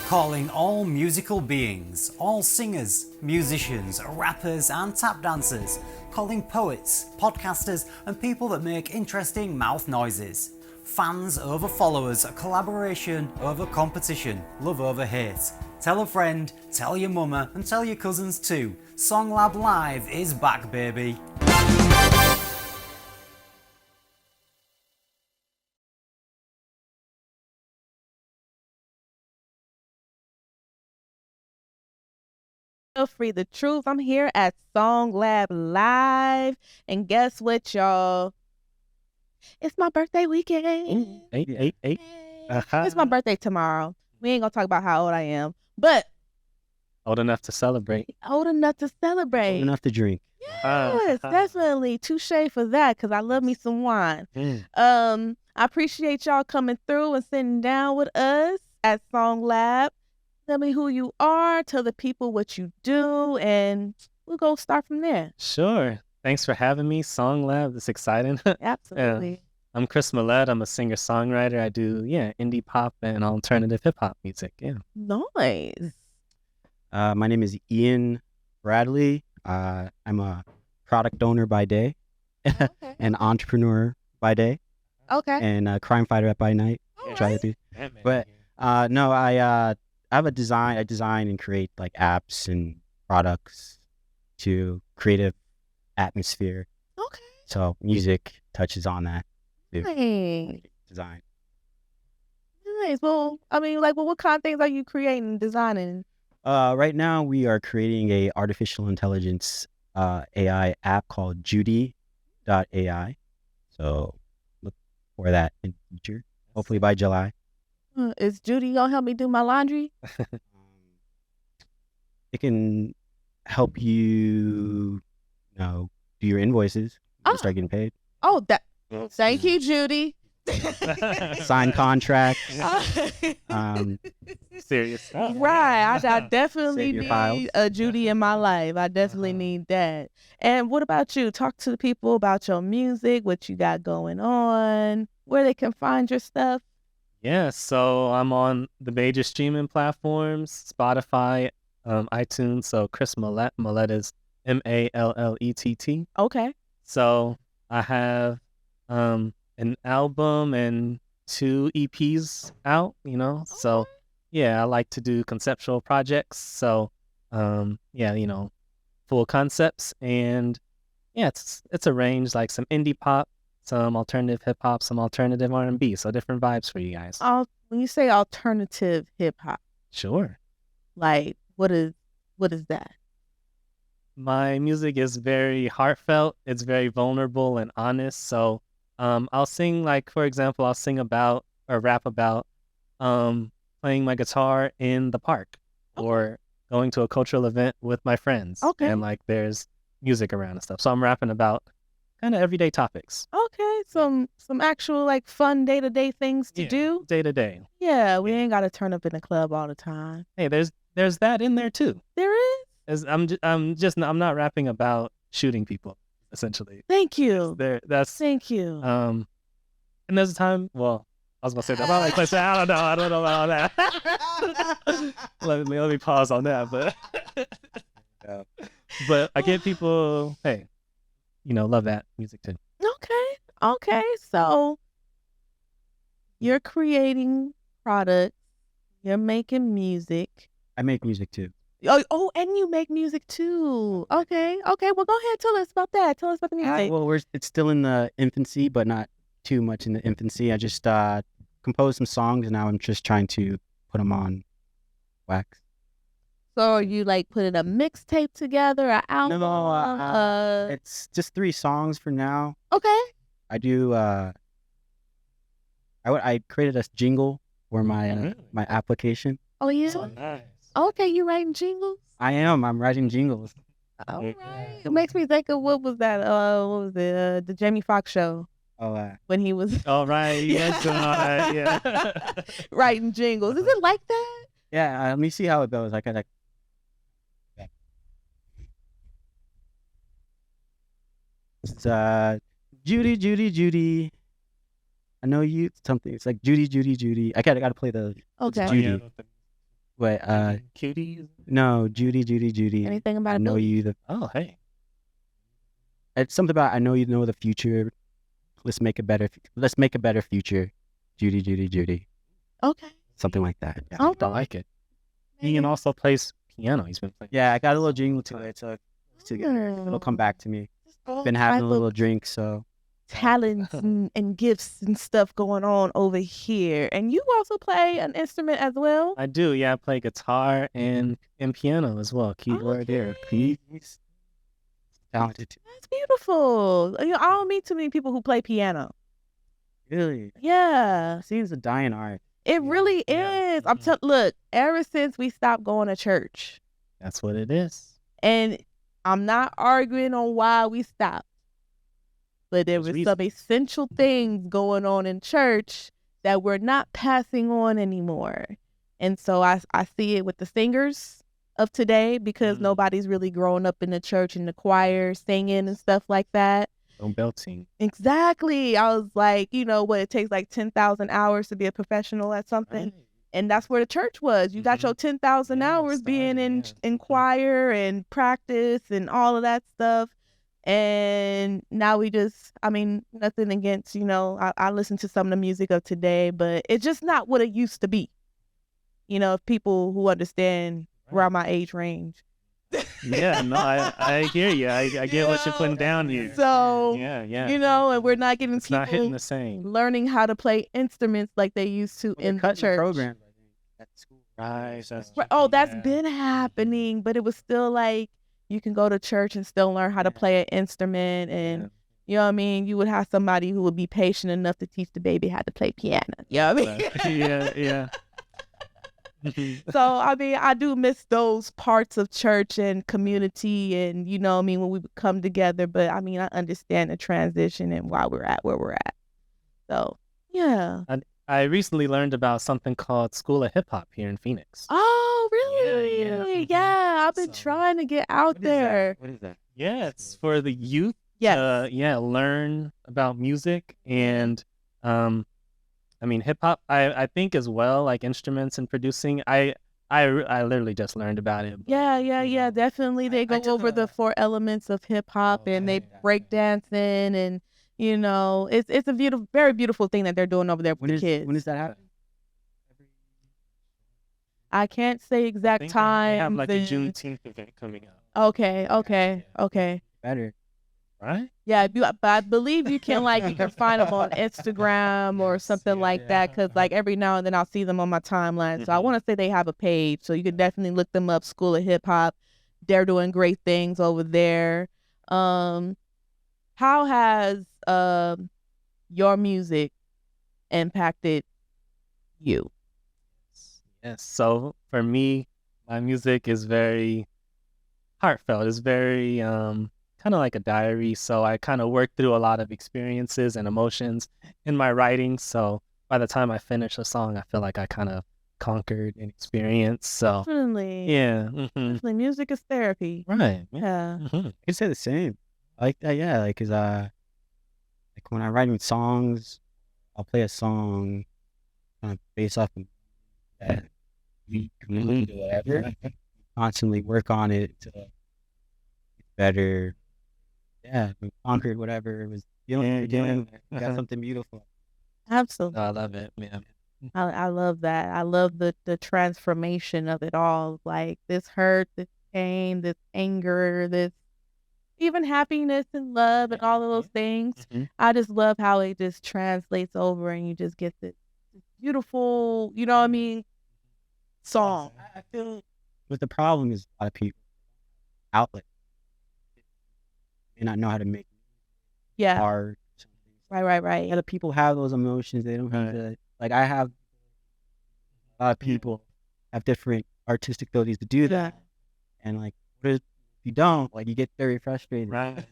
calling all musical beings, all singers, musicians, rappers and tap dancers, calling poets, podcasters and people that make interesting mouth noises. Fans over followers, collaboration over competition, love over hate. Tell a friend, tell your mama and tell your cousins too. SongLab Live is back, baby. Phree Tha Truth. I'm here at SongLab Live. And guess what, y'all? It's my birthday weekend. Hey. It's my birthday tomorrow. We ain't gonna talk about how old I am, but Old enough to celebrate. old enough to celebrate. Old enough to drink. Yes, definitely. Touche for that, because I love me some wine. I appreciate y'all coming through and sitting down with us at SongLab. Tell me who you are, tell the people what you do, and we'll go start from there. Sure. Thanks for having me. SongLab, it's exciting. Absolutely. I'm Chris Mallet. I'm a singer-songwriter. I do, indie pop and alternative hip-hop music. Yeah. Nice. My name is Eean Bradley. I'm a product owner by day, Okay. an entrepreneur by day, Okay. and a crime fighter by night. Try to be. But no, I have a design. I design and create like apps and products to creative atmosphere. Okay. So music touches on that too. Nice. Design. Nice. Well, what kind of things are you creating and designing? Right now we are creating a artificial intelligence AI app called Judy.ai. So look for that in the future. Hopefully by July. Is Judy gonna help me do my laundry? It can help you, do your invoices. You can start getting paid. Oh, thank you, Judy. Sign contracts. Serious. Right. I definitely Save your files. need a Judy in my life. I definitely need that. And what about you? Talk to the people about your music, what you got going on, where they can find your stuff. Yeah, so I'm on the major streaming platforms, Spotify, iTunes. So Chris Mallet. Mallet is Mallett. Okay. So I have an album and 2 EPs out, So I like to do conceptual projects. So full concepts, and it's a range, like some indie pop, some alternative hip hop, some alternative R&B. So different vibes for you guys. When you say alternative hip hop, Sure. like what is that? My music is very heartfelt. It's very vulnerable and honest. So I'll sing, like, for example, I'll sing about or rap about playing my guitar in the park or going to a cultural event with my friends. Okay. And like there's music around and stuff. So I'm rapping about kind of everyday topics. Okay, some actual like fun day-to-day things to do. Day to day. Yeah, we ain't gotta turn up in the club all the time. Hey, there's that in there too. There is? I'm not rapping about shooting people, essentially. Thank you. Thank you. And there's a time, well, I was gonna say that about like I don't know about all that. let me pause on that, but but I get people, hey, love that music too. Okay. So you're creating products, you're making music. I make music too. Oh, and you make music too. Okay. Well, go ahead. Tell us about that. Tell us about the music. Well, it's still in the infancy, but not too much in the infancy. I just composed some songs, and now I'm just trying to put them on wax. So are you like putting a mixtape together, an album? No, it's just 3 songs for now. Okay. I do. I created a jingle for my my application. Oh yeah. Nice. Okay, you writing jingles? I'm writing jingles. All right. It makes me think of what was that? What was it? The Jamie Foxx show Oh, when he was All right. Yes. Yeah. writing jingles. Is it like that? yeah. Let me see how it goes. I gotta. It's Judy. I know you. Something. It's like Judy. I gotta play the. Okay. Judy. Wait, Cuties. no, Judy. Anything about I a know booty? you. Oh, hey. It's something about I know you know the future. Let's make a better. Let's make a better future. Judy. Okay. Something like that. Yeah. I Okay. like it. Maybe. Eean also plays piano. He's been playing. Yeah, I got a little jingle to it, so it's together. It'll come back to me. Been having a little drink, so talents and gifts and stuff going on over here. And you also play an instrument as well? I do. Yeah, I play guitar and piano as well. Keyboard there. he's talented too. That's beautiful. You know, I don't meet too many people who play piano. Really, Yeah, seems a dying art. it really Yeah. is. Look, ever since we stopped going to church, That's what it is. and I'm not arguing on why we stopped, but there There's was some essential things going on in church that we're not passing on anymore. And so I see it with the singers of today because nobody's really growing up in the church and the choir singing and stuff like that. No belting. Exactly. I was like, you know what, it takes like 10,000 hours to be a professional at something. And that's where the church was. You got your 10,000 Yeah, hours being started, in choir and practice and all of that stuff. And now we just, I mean, nothing against, you know, I listen to some of the music of today, but it's just not what it used to be. You know, people who understand around my age range. Yeah, no, I hear you. I get what you're putting down here. So, Yeah. you know, and we're not getting It's not hitting people the same. learning how to play instruments like they used to in the church. Programs, I think, at school. Right. That's Right. Oh, that's yeah. been happening, but it was still like you can go to church and still learn how to play an instrument, and you know what I mean. You would have somebody who would be patient enough to teach the baby how to play piano. You know what I mean? Yeah. So I mean, I do miss those parts of church and community, and you know what I mean, when we would come together. But I mean, I understand the transition and why we're at where we're at. So yeah. I recently learned about something called School of Hip Hop here in Phoenix. Oh really? Yeah. Yeah, I've been So- trying to get out there. What is that? Yeah, it's for the youth. Yes. Learn about music and I mean hip hop. I think as well, like instruments and producing. I literally just learned about it. but, Yeah, you know, definitely. They go took over the a- 4 elements of hip hop, and they Okay. break dancing, and you know, it's a beautiful, very beautiful thing that they're doing over there with the kids. When does that happen? I can't say I exact think time. they have like a Juneteenth event coming up, Okay. Better. right? Yeah, but I believe you can you can find them on Instagram or something like that, because like every now and then I'll see them on my timeline. So I want to say they have a page, so you can definitely look them up. School of Hip Hop, they're doing great things over there. How has your music impacted you? Yes. So for me, my music is very heartfelt. It's very kind of like a diary. So I kind of work through a lot of experiences and emotions in my writing. So by the time I finish a song, I feel like I kind of conquered an experience. So Definitely. yeah. Definitely. Music is therapy. Right. Yeah. Mhm. I can say the same. I like that, yeah. Like, cause like when I'm writing songs, I'll play a song kind of based off of that week, mood, or whatever. Constantly work on it to get better. Yeah, we conquered whatever it was dealing. Got something beautiful. Absolutely. I love it. Yeah. I love that. I love the transformation of it all. Like this hurt, this pain, this anger, this even happiness and love and all of those things. Mhm. I just love how it just translates over and you just get this beautiful, you know what I mean, song. I feel what the problem is a lot of people outlet may not know how to make Yeah. art. Right. Other people have those emotions. They don't have to, like I have a lot of people have different artistic abilities to do that. And like what if you don't? Like you get very frustrated. Right.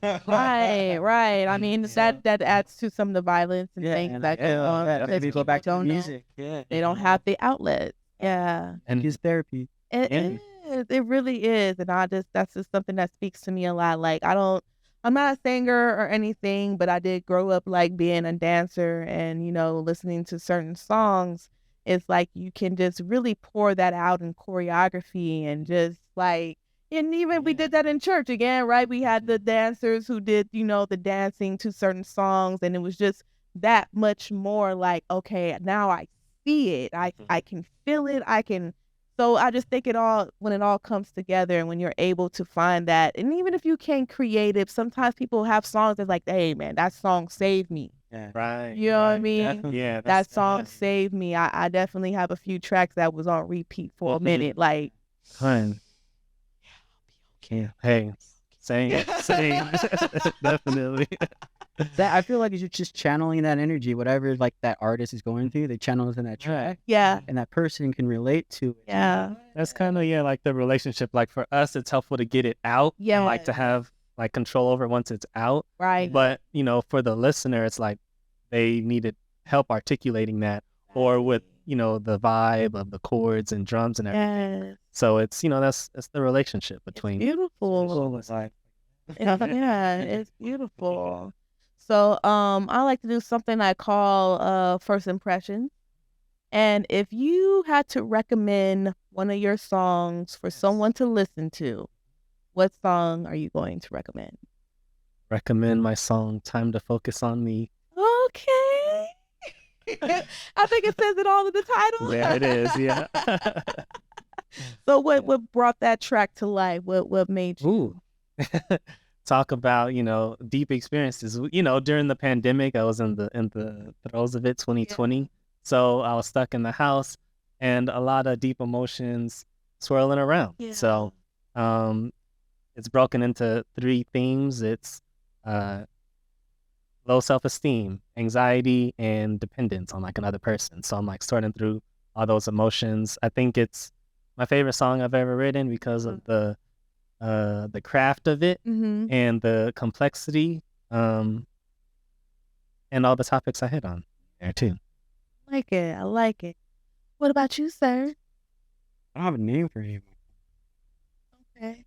Right. I mean that adds to some of the violence and things and that go on because maybe go people back to the don't know. music. Yeah. They don't have the outlet. Yeah. And His therapy. It Yeah. is. It really is. And that's just something that speaks to me a lot. Like I'm not a singer or anything, but I did grow up like being a dancer and, you know, listening to certain songs. it's like you can just really pour that out in choreography and just like, and even we did that in church again, right? We had the dancers who did, the dancing to certain songs, and it was just that much more like, okay, now I see it. I can feel it. So I just think when it all comes together and when you're able to find that, and even if you can't creative, sometimes people have songs that's like, hey man, that song saved me. Yeah. Right. You know what I mean? Definitely. Yeah. That song saved me. I definitely have a few tracks that was on repeat for a minute. Like, Fun. Okay. Hey, same. Definitely. That I feel like you're just channeling that energy, whatever like that artist is going through, they channel it in that track, yeah, and that person can relate to it. yeah, That's kind of like the relationship. Like for us, it's helpful to get it out. yeah. Like to have like control over it once it's out. Right. But for the listener, it's like they needed help articulating that, or with the vibe of the chords and drums and everything. Yes. So it's that's the relationship between. Beautiful. It's like, Yeah, it's beautiful. So I like to do something I call first impressions. And if you had to recommend one of your songs for someone to listen to, what song are you going to recommend? Recommend my song "Time to Focus on Me." Okay. I think it says it all in the title. There it is. Yeah. So what brought that track to life? What made you? Ooh. Talk about deep experiences. During the pandemic, I was in the throes of it, 2020. So I was stuck in the house, and a lot of deep emotions swirling around. Yeah. So it's broken into 3 themes. It's low self-esteem, anxiety, and dependence on like another person. So I'm like sorting through all those emotions. I think it's my favorite song I've ever written because of the craft of it and the complexity, and all the topics I hit on there too. I like it. What about you, sir? I don't have a name for him. Okay.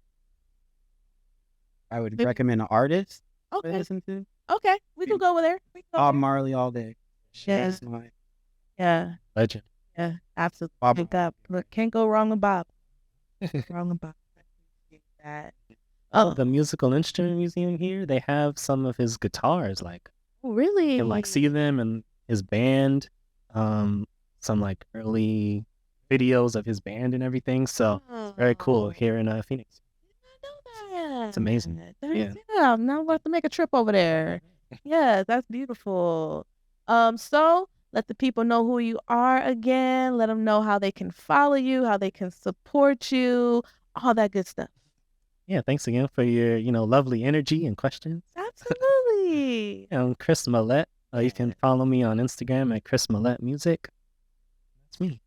I would Maybe- recommend an artist to Okay. listen to. Okay. We can go over there. Bob Marley all day. Yeah. That's my- Yeah. Legend. Yeah. Absolutely. Bob. Can't go wrong with Bob. Wrong with Bob. I appreciate that. The musical instrument museum here, they have some of his guitars. Like Really? you can like see them and his band. Some like early videos of his band and everything. So very cool here in Phoenix. It's amazing. Yeah. Yeah. Now we'll have to make a trip over there. Yeah, that's beautiful. So let the people know who you are again. Let them know how they can follow you, how they can support you, all that good stuff. Yeah, thanks again for your lovely energy and questions. Absolutely. I'm Chris Mallet. You can follow me on Instagram at Chris Mallet Music. That's me.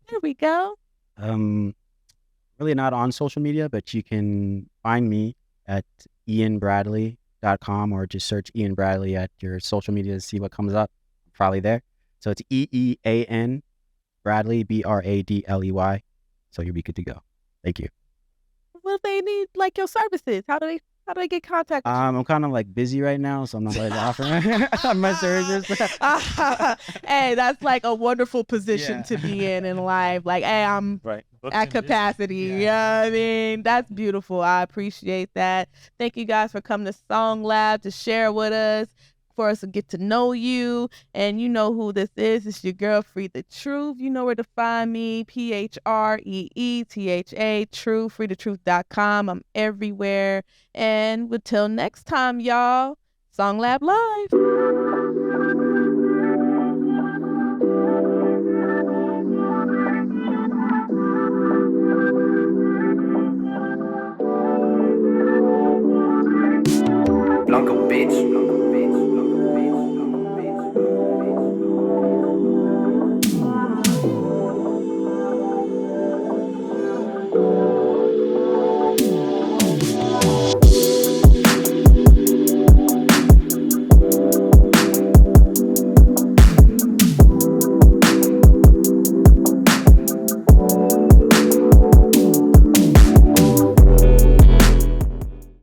There we go. Really not on social media, but you can find me at eeanbradley.com or just search Eean Bradley at your social media to see what comes up. I'm probably there. So it's EEAN Bradley, BRADLEY. So you'll be good to go. Thank you. What if they need like your services? How do they get contact with you? I'm kind of like busy right now, so I'm not ready to offer my services. Hey, that's like a wonderful position to be in life. Like, hey, I'm Right. at capacity. You know what I mean? That's beautiful. I appreciate that. Thank you guys for coming to SongLab to share with us, for us to get to know you. And you know who this is. It's your girl, Phree Tha Truth. You know where to find me. PHREETHA, Truth, phreethatruth.com. I'm everywhere. And until next time, y'all, SongLab Live.